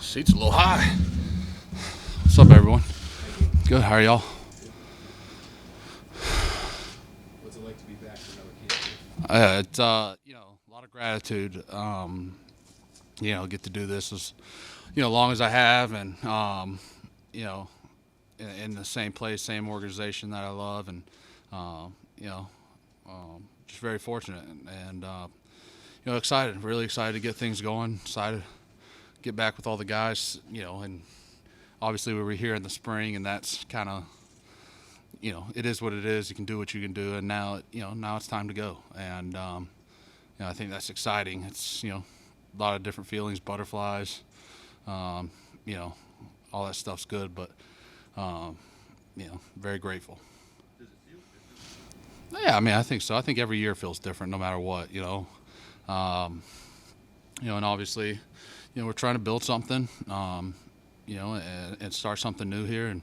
Seat's a little high. What's up, everyone? Good. How are y'all? What's it like to be back for another camp? It's a lot of gratitude. Get to do this as long as I have, and you know, in the same place, same organization that I love, and um, you know, just very fortunate and excited, really excited to get things going. Excited to get back with all the guys. And obviously we were here in the spring, and that's kind of it is what it is. You can do what you can do, and now it's time to go. And I think that's exciting. It's a lot of different feelings, butterflies, um, you know, all that stuff's good, but very grateful. Does it feel different? Yeah, I mean, I think so. I think every year feels different, no matter what. Um, and obviously, we're trying to build something, and start something new here, and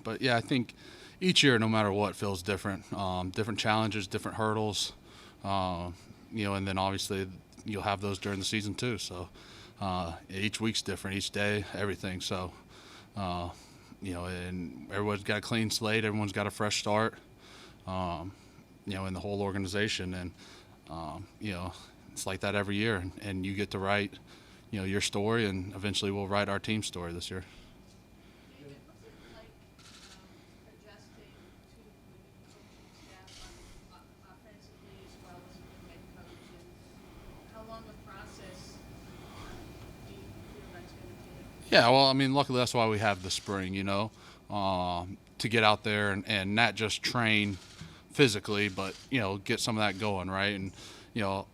but yeah, I think each year, no matter what, feels different. Different challenges, different hurdles, and then obviously you'll have those during the season too. So each week's different, each day, everything. So uh, and everyone's got a clean slate, everyone's got a fresh start, um, in the whole organization, and it's like that every year, and you get to write, your story, and eventually we'll write our team story this year. David, what's it like adjusting to the new coaching staff offensively as well as a new head coach? And how long a process do you feel that's going to take? Yeah, well, I mean, luckily that's why we have the spring, to get out there and not just train physically, but get some of that going, right? And you know,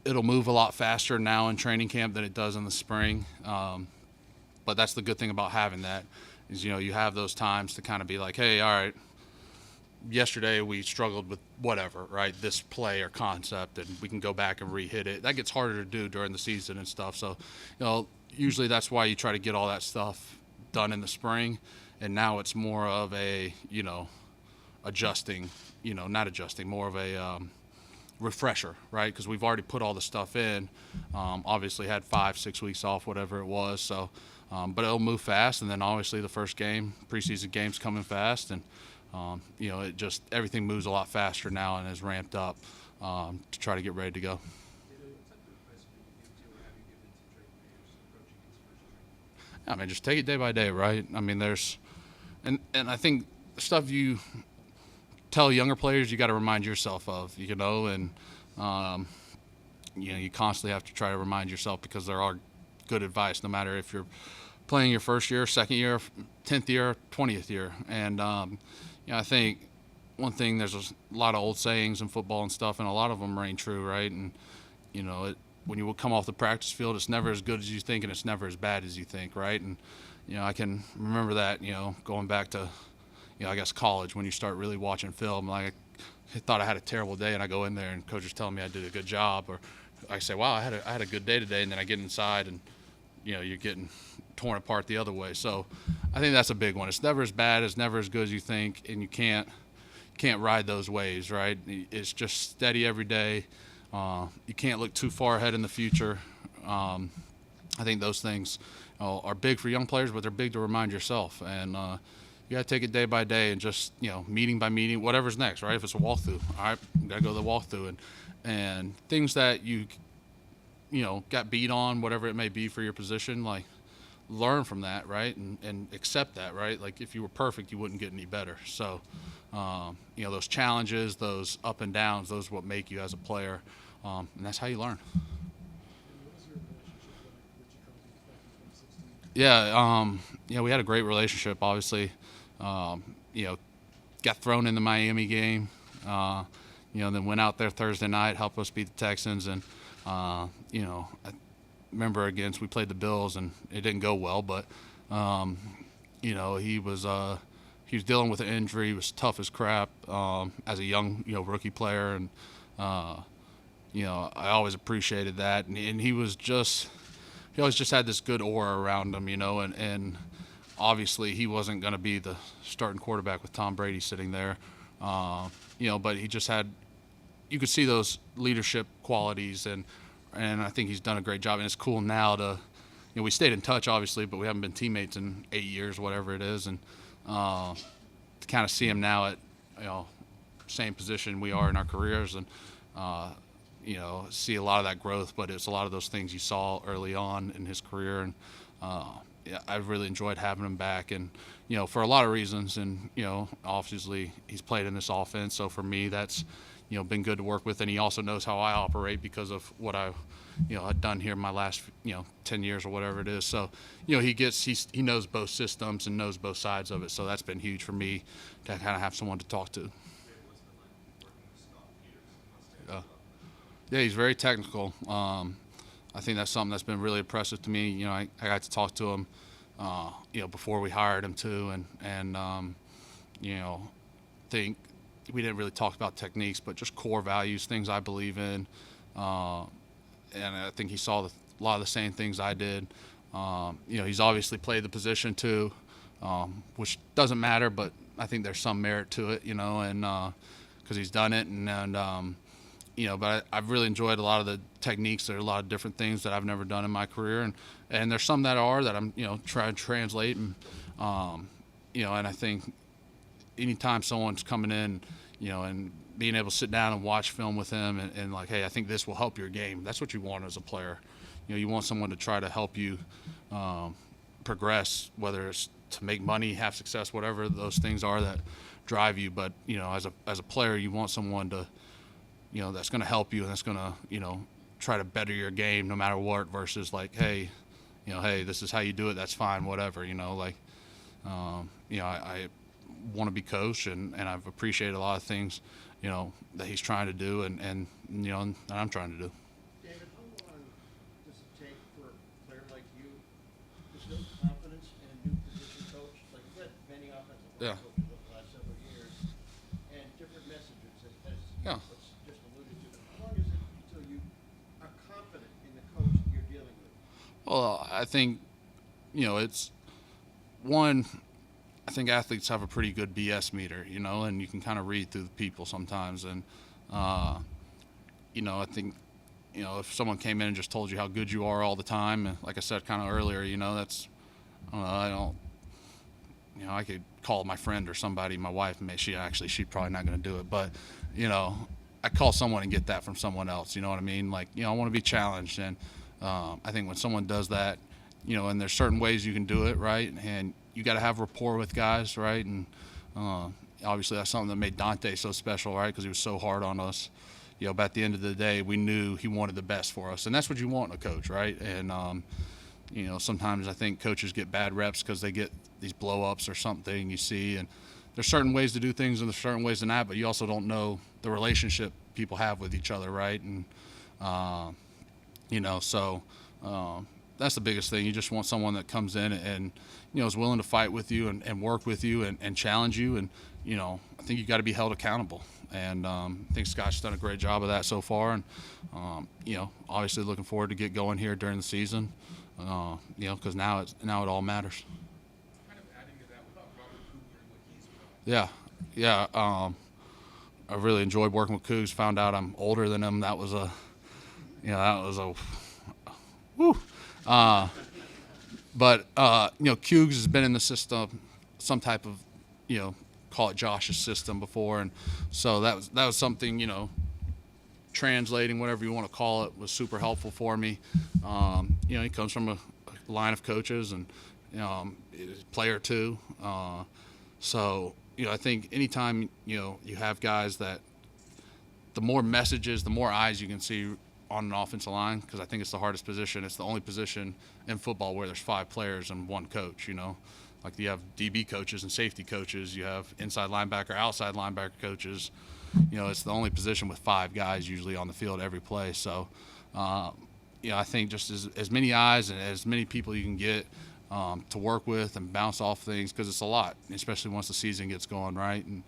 it'll move a lot faster now in training camp than it does in the spring. But that's the good thing about having that is you have those times to kind of be like, hey, all right, yesterday we struggled with whatever, right? This play or concept, and we can go back and re-hit it. That gets harder to do during the season and stuff. So, usually that's why you try to get all that stuff done in the spring. And now it's more of a, adjusting, not adjusting, more of a refresher, right? Because we've already put all the stuff in. Obviously had 5-6 weeks off, whatever it was. So, but it'll move fast. And then obviously the first game, preseason game's coming fast, and it just everything moves a lot faster now and is ramped up to try to get ready to go. David, what type of advice would you give to or have you given to Drake Mayers approaching his first training? I mean, just take it day by day, right? I mean, and I think stuff you tell younger players, you got to remind yourself of, and um, you constantly have to try to remind yourself, because there are good advice, no matter if you're playing your first year, second year, 10th year, 20th year. And I think one thing, there's a lot of old sayings in football and stuff, and a lot of them reign true, right? And when you come off the practice field, it's never as good as you think, and it's never as bad as you think, right? And I can remember that, going back to, I guess college, when you start really watching film. Like, I thought I had a terrible day, and I go in there, and coach is telling me I did a good job, or I say, wow, I had a good day today, and then I get inside, and you're getting torn apart the other way. So I think that's a big one. It's never as bad, it's never as good as you think, and you can't ride those waves, right? It's just steady every day. You can't look too far ahead in the future. I think those things are big for young players, but they're big to remind yourself. And you got to take it day by day, and just meeting by meeting, whatever's next, right? If it's a walkthrough, all right, got to go to the walkthrough, and things that you got beat on, whatever it may be for your position, like, learn from that, right? And accept that, right? Like, if you were perfect, you wouldn't get any better. So those challenges, those up and downs, those are what make you as a player, and that's how you learn. And what was your relationship like with Jacoby back in 2016? Yeah, we had a great relationship. Obviously, got thrown in the Miami game. Then went out there Thursday night, helped us beat the Texans, and I remember we played the Bills, and it didn't go well, but he was dealing with an injury. He was tough as crap as a young rookie player, and I always appreciated that, and he always just had this good aura around him, and obviously he wasn't going to be the starting quarterback with Tom Brady sitting there, but he just had, you could see those leadership qualities, and I think he's done a great job. And it's cool now to we stayed in touch obviously, but we haven't been teammates in 8 years, whatever it is, and to kind of see him now at same position we are in our careers, and see a lot of that growth. But it's a lot of those things you saw early on in his career, and yeah, I've really enjoyed having him back, and for a lot of reasons. And obviously he's played in this offense, so for me that's been good to work with, and he also knows how I operate because of what I I've done here in my last 10 years or whatever it is. So he knows both systems and knows both sides of it, so that's been huge for me to kind of have someone to talk to. Yeah, he's very technical. I think that's something that's been really impressive to me. I got to talk to him, before we hired him too, and think we didn't really talk about techniques, but just core values, things I believe in, and I think he saw a lot of the same things I did. He's obviously played the position too, which doesn't matter, but I think there's some merit to it, and because he's done it, and but I've really enjoyed a lot of the techniques. There are a lot of different things that I've never done in my career, and there's some that I'm trying to translate, and and I think anytime someone's coming in, and being able to sit down and watch film with him, and like, hey, I think this will help your game. That's what you want as a player. You want someone to try to help you progress, whether it's to make money, have success, whatever those things are that drive you. But as a player, you want someone to that's going to help you, and that's going to try to better your game no matter what, versus like, hey, hey, this is how you do it, that's fine, whatever. I want to be coached, and I've appreciated a lot of things that he's trying to do, and and I'm trying to do. David, how long does it take for a player like you to build confidence in a new position coach? Like, you've had many offensive line coaches over the last several years, and different messages, as what's just alluded to. How long is it until you are confident in the coach that you're dealing with? Well, I think it's one. I think athletes have a pretty good BS meter, and you can kind of read through the people sometimes. And, I think, if someone came in and just told you how good you are all the time, and like I said kind of earlier, that's, I could call my friend or somebody, my wife, and she's probably not going to do it. But, I call someone and get that from someone else, you know what I mean? Like, I want to be challenged. And I think when someone does that, and there's certain ways you can do it, right? And you got to have rapport with guys, right? And obviously that's something that made Dante so special, right? Because he was so hard on us. But at the end of the day, we knew he wanted the best for us, and that's what you want in a coach, right? And sometimes I think coaches get bad reps because they get these blow-ups or something you see, and there's certain ways to do things and there's certain ways to not, but you also don't know the relationship people have with each other, right? And so that's the biggest thing. You just want someone that comes in and is willing to fight with you and work with you and challenge you. And I think you got to be held accountable. And I think Scott's done a great job of that so far. And obviously looking forward to get going here during the season. Because now it all matters. Kind of adding to that, what about Robert Kugler and what he's been? Yeah. I really enjoyed working with Cougs. Found out I'm older than him. That was a woo. But Cougs has been in the system, some type of, call it Josh's system before, and so that was something, translating, whatever you want to call it, was super helpful for me. He comes from a line of coaches, and player too. So I think anytime you have guys that, the more messages, the more eyes you can see on an offensive line, because I think it's the hardest position. It's the only position in football where there's 5 players and 1 coach, Like you have DB coaches and safety coaches. You have inside linebacker, outside linebacker coaches. It's the only position with 5 guys usually on the field every play. So, I think just as many eyes and as many people you can get to work with and bounce off things, because it's a lot, especially once the season gets going, right? And,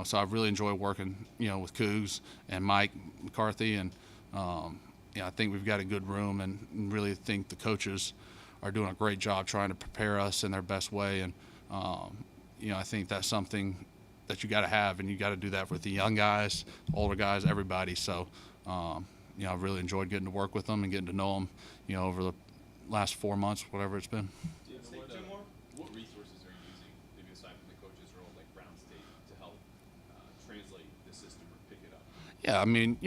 so I've really enjoyed working, with Cougs and Mike McCarthy, and I think we've got a good room, and really think the coaches are doing a great job trying to prepare us in their best way. And I think that's something that you got to have, and you got to do that with the young guys, older guys, everybody. So I've really enjoyed getting to work with them and getting to know them, over the last 4 months, whatever it's been. Let's take two more. What resources are you using, maybe aside from the coach's role, like Brown State, to help translate the system or pick it up? Yeah, I mean,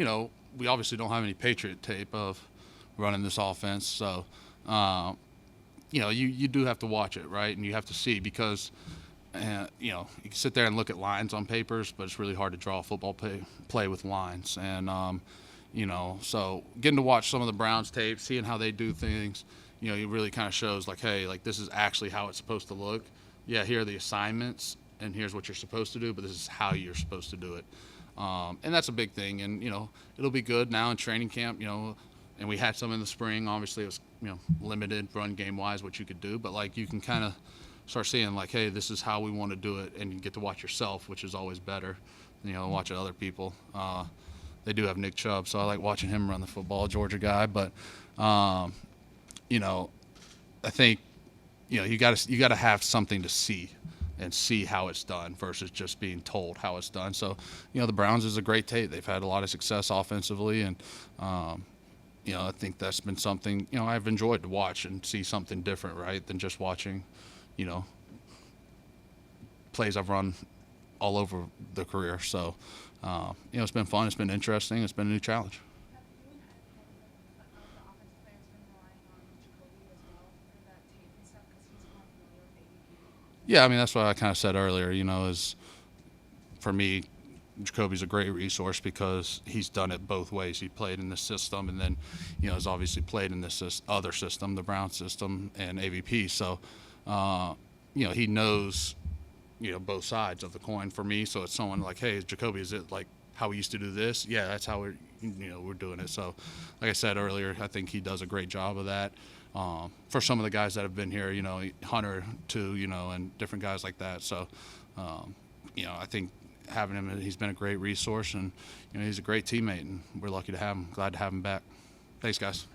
we obviously don't have any Patriot tape of running this offense, so you do have to watch it, right? And you have to see because you can sit there and look at lines on papers, but it's really hard to draw a football play with lines. And so getting to watch some of the Browns tape, seeing how they do things, it really kind of shows like, hey, like this is actually how it's supposed to look. Yeah, here are the assignments, and here's what you're supposed to do, but this is how you're supposed to do it. And that's a big thing. And, it'll be good now in training camp, and we had some in the spring. Obviously, it was, limited run game wise what you could do, but like you can kind of start seeing like, hey, this is how we want to do it, and you get to watch yourself, which is always better, watching other people. They do have Nick Chubb, so I like watching him run the football, Georgia guy. But, I think, you got to have something to see and see how it's done versus just being told how it's done. So, the Browns is a great tape. They've had a lot of success offensively, and, I think that's been something, I've enjoyed to watch and see something different, right, than just watching, plays I've run all over the career. So, it's been fun. It's been interesting. It's been a new challenge. Have you and Ed had the offensive players been relying on Jacoby as well for that tape and stuff because he's more familiar with AVP? Yeah, I mean, that's what I kind of said earlier, is for me, Jacoby's a great resource because he's done it both ways. He played in this system and then, has obviously played in this other system, the Brown system and AVP. So, he knows, both sides of the coin for me. So it's someone like, hey, Jacoby, is it like how we used to do this? Yeah, that's how we're doing it. So, like I said earlier, I think he does a great job of that. For some of the guys that have been here, Hunter too, and different guys like that. So, I think having him, he's been a great resource, and he's a great teammate, and we're lucky to have him. Glad to have him back. Thanks, guys.